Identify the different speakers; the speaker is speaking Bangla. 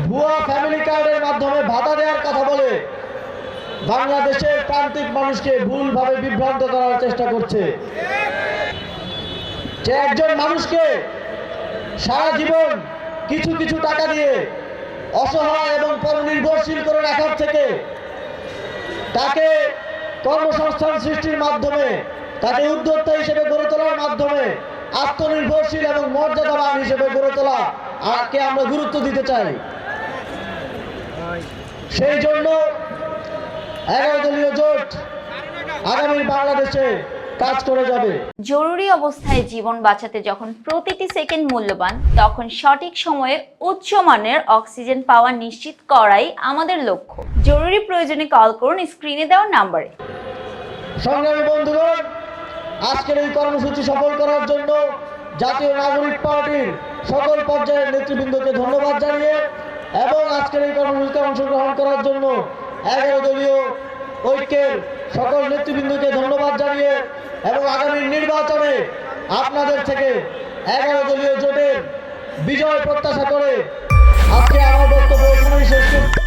Speaker 1: ভুয়া ফ্যামিলি কার্ডের মাধ্যমে ভাতা দেওয়ার কথা বলে বাংলাদেশের প্রান্তিক মানুষকে ভুলভাবে বিভ্রান্ত করার চেষ্টা করছে। যে একজন মানুষকে সারা জীবন কিছু কিছু টাকা দিয়ে অসহায় এবং পরনির্ভরশীল করে রাখার থেকে তাকে কর্মসংস্থান সৃষ্টির মাধ্যমে, তাকে উদ্যোক্তা হিসেবে গড়ে তোলার মাধ্যমে আত্মনির্ভরশীল এবং মর্যাদাবান হিসেবে গড়ে তোলা কে আমরা গুরুত্ব দিতে চাই। সেই জন্য 11 দলীয় জোট আগামী বাংলাদেশে কাজ করে যাবে।
Speaker 2: জরুরি অবস্থায় জীবন বাঁচাতে যখন প্রতিটি সেকেন্ড মূল্যবান, তখন সঠিক সময়ে উচ্চমানের অক্সিজেন পাওয়া নিশ্চিত করাই আমাদের লক্ষ্য। জরুরি প্রয়োজনে কল করুন স্ক্রিনে দেওয়া নাম্বারে।
Speaker 1: সংগ্রামী বন্ধুগণ, আজকের এই কর্মসূচি সফল করার জন্য জাতীয় নাগরিক পার্টির সকল পর্যায়ের নেতৃবৃন্দকে ধন্যবাদ জানিয়ে এবং আজকের এই কর্মসূচিতে অংশগ্রহণ করার জন্য 11 দলীয় ঐক্যের সকল নেতৃবৃন্দকে ধন্যবাদ জানিয়ে এবং আগামী নির্বাচনে আপনাদের থেকে 11 দলীয় জোটের বিজয় প্রত্যাশা করে আজকে আমার বক্তব্য এখানেই শেষ করছি।